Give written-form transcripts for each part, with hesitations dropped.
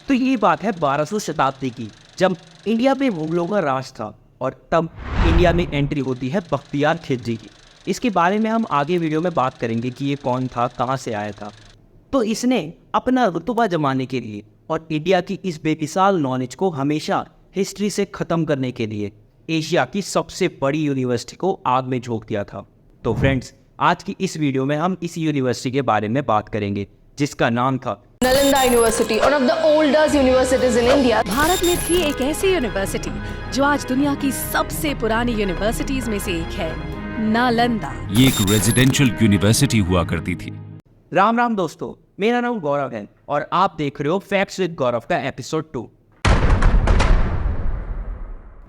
तो ये बात है 1200 शताब्दी की, जब इंडिया में मुगलों का राज था और तब इंडिया में एंट्री होती है बख्तियार खिलजी की। इसके बारे में हम आगे वीडियो में बात करेंगे कि ये कौन था, कहाँ से आया था। तो इसने अपना रुतबा जमाने के लिए और इंडिया की इस बेमिसाल नॉलेज को हमेशा हिस्ट्री से ख़त्म करने के लिए एशिया की सबसे बड़ी यूनिवर्सिटी को आग में झोंक दिया था। तो फ्रेंड्स, आज की इस वीडियो में हम इस यूनिवर्सिटी के बारे में बात करेंगे जिसका नाम था Nalanda university, one of the oldest universities in India। Bharat में थी एक ऐसी यूनिवर्सिटी जो आज दुनिया की सबसे पुरानी यूनिवर्सिटीज में से एक है, नालंदा। ये एक रेजिडेंशियल यूनिवर्सिटी हुआ करती थी। राम राम दोस्तों, मेरा नाम गौरव है और आप देख रहे हो फैक्ट्स विद गौरव का एपिसोड 2।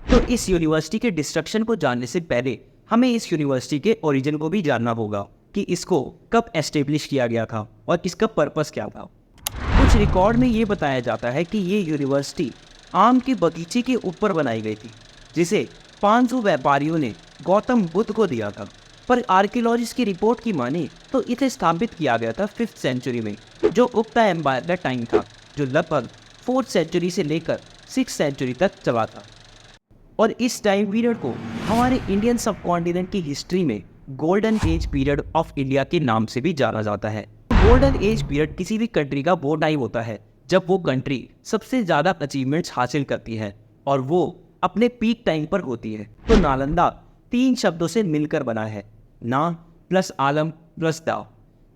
तो इस यूनिवर्सिटी के डिस्ट्रक्शन को जानने से पहले हमें इस यूनिवर्सिटी के ओरिजिन को भी जानना होगा कि इसको कब एस्टेब्लिश किया गया था और इसका पर्पस क्या था। कुछ रिकॉर्ड में ये बताया जाता है कि ये यूनिवर्सिटी आम के बगीचे के ऊपर बनाई गई थी, जिसे 500 व्यापारियों ने गौतम बुद्ध को दिया था। पर आर्कियोलॉजिस्ट की रिपोर्ट की माने तो इसे स्थापित किया गया था 5th सेंचुरी में, जो गुप्ता एम्पायर का टाइम था, जो लगभग 4th सेंचुरी से लेकर 6th सेंचुरी तक चला था। और इस टाइम पीरियड को हमारे इंडियन सबकॉन्टिनेंट की हिस्ट्री में golden age period of India के नाम से भी जाना जाता है। गोल्डन एज पीरियड किसी भी कंट्री का वो टाइम होता है जब वो कंट्री सबसे ज़्यादा अचीवमेंट्स हासिल करती है और वो अपने पीक टाइम पर होती है। तो नालंदा 3 शब्दों से मिलकर बना है, ना प्लस आलम प्लस दाव,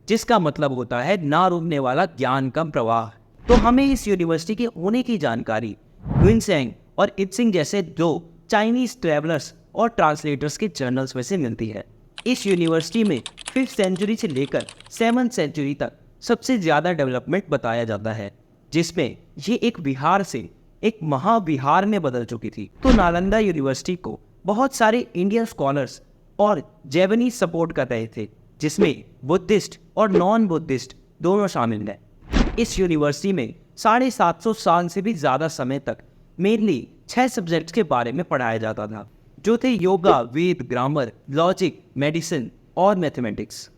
जिसका मतलब होता है ना रुकने वाला ज्ञान का प्रवाह। तो हमें इस यूनिवर्सिटी के होने की जानकारी ह्यूनसेंग और इत्सिंग जैसे 2 चाइनीज ट्रैवलर्स और ट्रांसलेटर्स के जर्नल्स में से मिलती है। इस यूनिवर्सिटी में 5th सेंचुरी से लेकर 7th सेंचुरी तक सबसे ज़्यादा डेवलपमेंट बताया जाता है, जिसमें ये एक विहार से एक महाविहार में बदल चुकी थी। तो नालंदा यूनिवर्सिटी को बहुत सारे इंडियन स्कॉलर्स और जैवनीज सपोर्ट कर रहे थे, जिसमें बुद्धिस्ट और नॉन बुद्धिस्ट दोनों शामिल हैं। इस यूनिवर्सिटी में 750 साल से भी ज़्यादा समय तक मेनली 6 सब्जेक्ट्स के बारे में पढ़ाया जाता था, जो थे योगा, वेद, ग्रामर, लॉजिक, मेडिसिन और मैथमेटिक्स।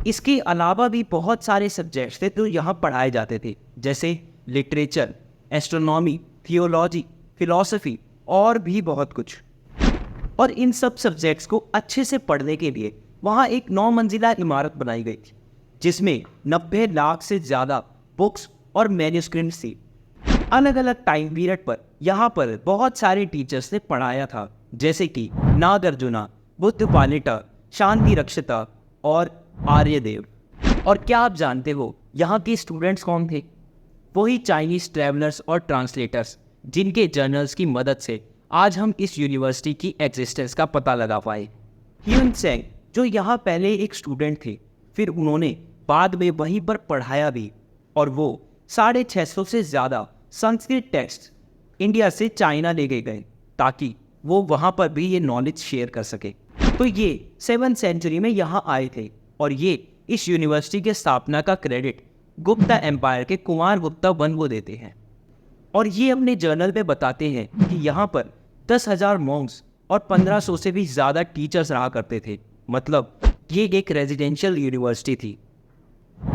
इसके अलावा भी बहुत सारे सब्जेक्ट्स थे जो यहाँ पढ़ाए जाते थे, जैसे लिटरेचर, एस्ट्रोनॉमी, थियोलॉजी, फिलॉसफी और भी बहुत कुछ। और इन सब सब्जेक्ट्स को अच्छे से पढ़ने के लिए वहाँ एक 9 मंजिला इमारत बनाई गई थी, जिसमें 90 लाख से ज़्यादा बुक्स और मैन्यूस्क्रिप्ट्स थी। अलग अलग टाइम पीरियड पर यहाँ पर बहुत सारे टीचर्स ने पढ़ाया था, जैसे कि नागार्जुना, बुद्ध पालिटा, शांति रक्षिता और आर्यदेव। और क्या आप जानते हो यहाँ के स्टूडेंट्स कौन थे? वही चाइनीज ट्रैवलर्स और ट्रांसलेटर्स, जिनके जर्नल्स की मदद से आज हम इस यूनिवर्सिटी की एग्जिस्टेंस का पता लगा पाए। ह्यूनसेंग, जो यहाँ पहले एक स्टूडेंट थे, फिर उन्होंने बाद में वहीं पर पढ़ाया भी, और वो 650 से ज़्यादा संस्कृत टेक्स्ट इंडिया से चाइना ले गए ताकि वो वहाँ पर भी ये नॉलेज शेयर कर सके। तो ये 7th सेंचुरी में यहाँ आए थे और ये इस यूनिवर्सिटी के स्थापना का क्रेडिट गुप्ता एम्पायर के कुमार गुप्ता वन को देते हैं। और ये अपने जर्नल में बताते हैं कि यहाँ पर 10,000 मॉन्क्स और 1500 से भी ज़्यादा टीचर्स रहा करते थे। मतलब ये एक रेजिडेंशियल यूनिवर्सिटी थी।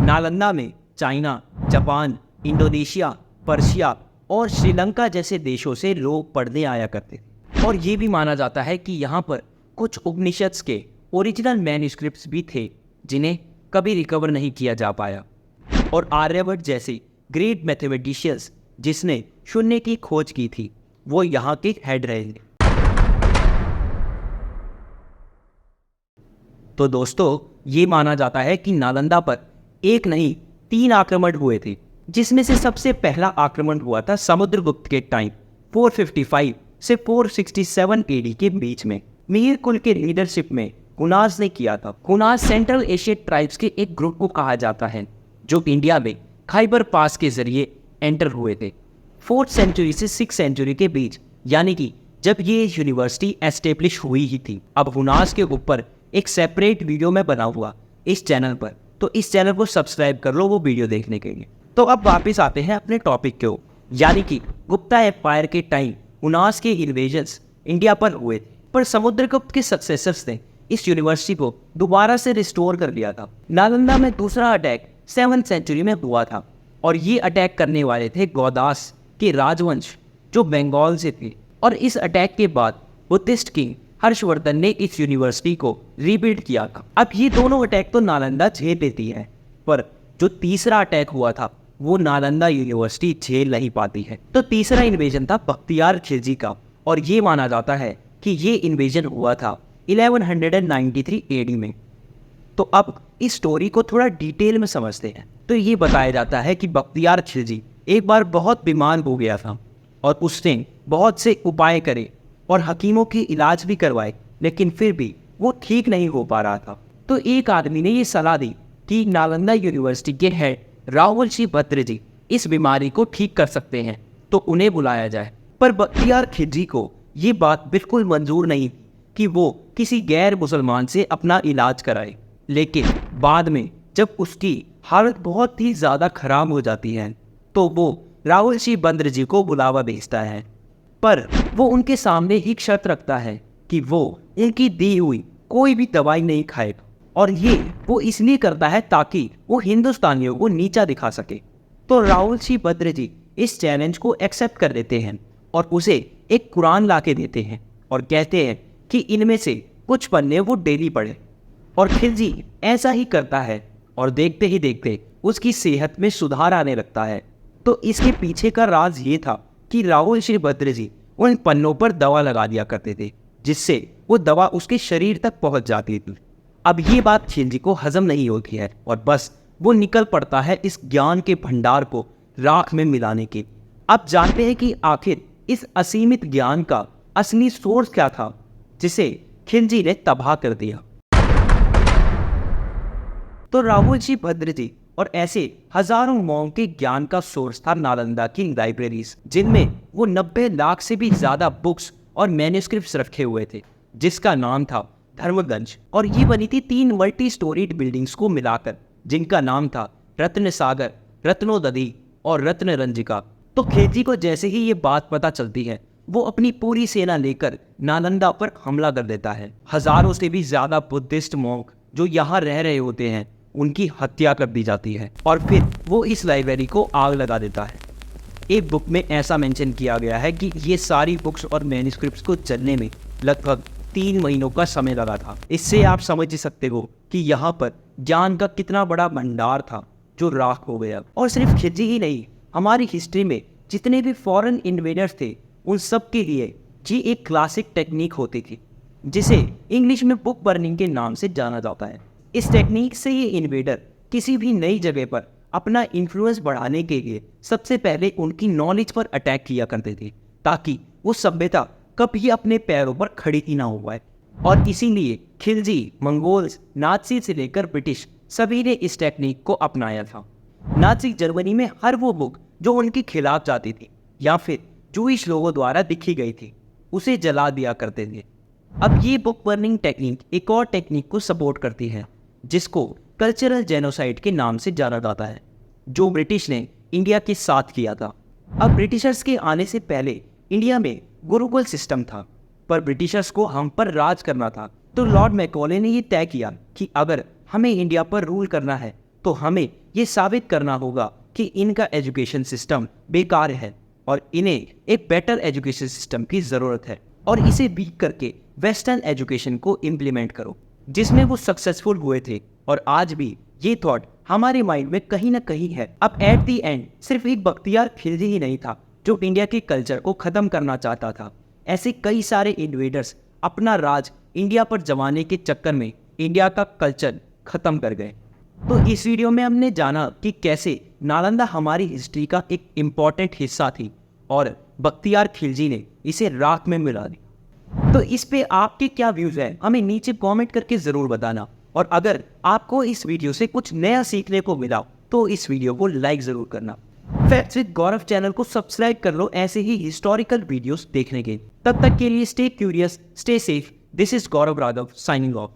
नालंदा में चाइना, जापान, इंडोनेशिया, पर्शिया और श्रीलंका जैसे देशों से लोग पढ़ने आया करते थे। और ये भी माना जाता है कि यहाँ पर कुछ उपनिषद्स के ओरिजिनल मैन्यूस्क्रिप्ट्स भी थे, जिन्हें कभी रिकवर नहीं किया जा पाया। और आर्यभट्ट जैसे ग्रेट मैथमेटिशियंस, जिसने शून्य की खोज की थी, वो यहाँ के हेड रहे थे। तो दोस्तों, ये माना जाता है कि नालंदा पर एक नहीं 3 आक्रमण हुए थे, जिसमें से सबसे पहला आक्रमण हुआ था समुद्रगुप्त के टाइम 455 से 467 एडी के बीच में। मीर कुल के लीडरशिप में कुनाज ने किया था। कुनाज सेंट्रल एशियन ट्राइब्स के एक ग्रुप को कहा जाता है, जो इंडिया में खैबर पास के जरिए एंटर हुए थे 4th सेंचुरी से 6th सेंचुरी के बीच, यानी कि जब ये यूनिवर्सिटी एस्टेब्लिश हुई ही थी। अब हुनास के ऊपर एक सेपरेट वीडियो में बना हुआ इस चैनल पर, तो इस चैनल को सब्सक्राइब कर लो वो वीडियो देखने के लिए। तो अब वापस आते हैं अपने टॉपिक के ऊपर, यानी कि गुप्ता एम्पायर के टाइम हुनास के इन्वेजन्स इंडिया पर हुए थे, पर समुद्रगुप्त के सक्सेसर्स ने इस यूनिवर्सिटी को दोबारा से रिस्टोर कर लिया था। नालंदा में दूसरा अटैक 7th सेंचुरी में हुआ था और ये अटैक करने वाले थे गौदास के राजवंश जो बंगाल से थे। और इस अटैक के बाद बुद्धिस्ट किंग हर्षवर्धन ने इस यूनिवर्सिटी को रीबिल्ड किया था। अब ये दोनों अटैक तो नालंदा झेल लेती है, पर जो तीसरा अटैक हुआ था वो नालंदा यूनिवर्सिटी झेल नहीं पाती है। तो तीसरा इन्वेजन था बख्तियार खिलजी का, और ये माना जाता है कि ये इन्वेजन हुआ था 1193 एडी में। तो अब इस स्टोरी को थोड़ा डिटेल में समझते हैं। तो ये बताया जाता है कि बख्तियार खिलजी एक बार बहुत बीमार हो गया था और उसने बहुत से उपाय करे और हकीमों की इलाज भी करवाए, लेकिन फिर भी वो ठीक नहीं हो पा रहा था। तो एक आदमी ने ये सलाह दी कि नालंदा यूनिवर्सिटी के हेड राहुलजी भद्र जी इस बीमारी को ठीक कर सकते हैं, तो उन्हें बुलाया जाए। पर बख्तियार खिलजी को ये बात बिल्कुल मंजूर नहीं कि वो किसी गैर मुसलमान से अपना इलाज कराए। लेकिन बाद में जब उसकी हालत बहुत ही ज़्यादा खराब हो जाती है तो वो राहुलजी भद्र जी को बुलावा भेजता है, पर वो उनके सामने एक शर्त रखता है कि वो उनकी दी हुई कोई भी दवाई नहीं खाएगा, और ये वो इसलिए करता है ताकि वो हिंदुस्तानियों को नीचा दिखा सके। तो राहुलजी भद्र जी इस चैलेंज को एक्सेप्ट कर लेते हैं और उसे एक कुरान ला के देते हैं और कहते हैं कि इनमें से कुछ पन्ने वो डेली पढ़े। और खिलजी ऐसा ही करता है और देखते ही देखते उसकी सेहत में सुधार आने लगता है। तो इसके पीछे का राज ये था कि राहुलजी भद्र जी उन पन्नों पर दवा लगा दिया करते थे, जिससे वो दवा उसके शरीर तक पहुंच जाती थी। अब ये बात खिलजी को हजम नहीं होती है और बस वो निकल पड़ता है इस ज्ञान के भंडार को राख में मिलाने के। अब जानते हैं कि आखिर इस असीमित ज्ञान का असली सोर्स क्या था जिसे खिलजी ने तबाह कर दिया। तो राहुलजी भद्र जी और ऐसे हजारों मॉन्क के ज्ञान का सोर्स था नालंदा की लाइब्रेरीज, जिनमें वो 90 लाख से भी ज्यादा बुक्स और मैन्युस्क्रिप्ट्स रखे हुए थे, जिसका नाम था धर्मगंज। और ये बनी थी 3 मल्टी स्टोरीड बिल्डिंग्स को मिलाकर, जिनका नाम था रत्न सागर, रत्नोदधि और रत्नरंजिका। तो खिलजी को जैसे ही ये बात पता चलती है वो अपनी पूरी सेना लेकर नालंदा पर हमला कर देता है। हजारों से भी ज्यादा बुद्धिस्ट मॉन्क जो यहाँ रह रहे होते हैं उनकी हत्या कर दी जाती है और फिर वो इस लाइब्रेरी को आग लगा देता है। एक बुक में ऐसा मेंशन किया गया है कि ये सारी बुक्स और मैन्युस्क्रिप्ट्स को जलने में लगभग 3 महीनों का समय लगा था। इससे आप समझ ही सकते हो कि यहाँ पर ज्ञान का कितना बड़ा भंडार था जो राख हो गया। और सिर्फ खिलजी ही नहीं, हमारी हिस्ट्री में जितने भी फॉरेन इन्वेडर्स थे उन सब के लिए जी एक क्लासिक टेक्निक होती थी जिसे इंग्लिश में बुक बर्निंग के नाम से जाना जाता है। इस टेक्निक से ये इन्वेडर किसी भी नई जगह पर अपना इन्फ्लुएंस बढ़ाने के लिए सबसे पहले उनकी नॉलेज पर अटैक किया करते थे, ताकि वो सभ्यता कभी अपने पैरों पर खड़ी ही ना हो पाए। और इसीलिए खिलजी, मंगोल्स, नाज़ी से लेकर ब्रिटिश सभी ने इस टेक्निक को अपनाया था। नाज़ी जर्मनी में हर वो बुक जो उनके खिलाफ जाती थी या फिर जूइश लोगों द्वारा लिखी गई थी उसे जला दिया करते थे। अब ये बुक बर्निंग टेक्निक एक और टेक्निक को सपोर्ट करती है जिसको कल्चरल जेनोसाइड के नाम से जाना जाता है, जो ब्रिटिश ने इंडिया के साथ किया था। अब ब्रिटिशर्स के आने से पहले इंडिया में गुरुकुल सिस्टम था, पर ब्रिटिशर्स को हम पर राज करना था। तो लॉर्ड मैकॉले ने ये तय किया कि अगर हमें इंडिया पर रूल करना है तो हमें ये साबित करना होगा कि इनका एजुकेशन सिस्टम बेकार है और इन्हें एक बेटर एजुकेशन सिस्टम की ज़रूरत है, और इसे बीट करके वेस्टर्न एजुकेशन को इम्प्लीमेंट करो, जिसमें वो सक्सेसफुल हुए थे। और आज भी ये थॉट हमारे माइंड में कहीं ना कहीं है। अब एट दी एंड सिर्फ एक बख्तियार खिलजी ही नहीं था जो इंडिया के कल्चर को ख़त्म करना चाहता था। ऐसे कई सारे इन्वेडर्स अपना राज इंडिया पर जमाने के चक्कर में इंडिया का कल्चर ख़त्म कर गए। तो इस वीडियो में हमने जाना कि कैसे नालंदा हमारी हिस्ट्री का एक इम्पॉर्टेंट हिस्सा थी और बख्तियार खिलजी ने इसे राख में मिला दी। तो इस पे आपके क्या व्यूज़ हैं हमें नीचे कमेंट करके ज़रूर बताना। और अगर आपको इस वीडियो से कुछ नया सीखने को मिला तो इस वीडियो को लाइक ज़रूर करना। फैक्ट्स विद गौरव चैनल को सब्सक्राइब कर लो ऐसे ही हिस्टोरिकल वीडियोस देखने के। तब तक के लिए stay curious, stay safe. This is Gaurav Raghav signing off.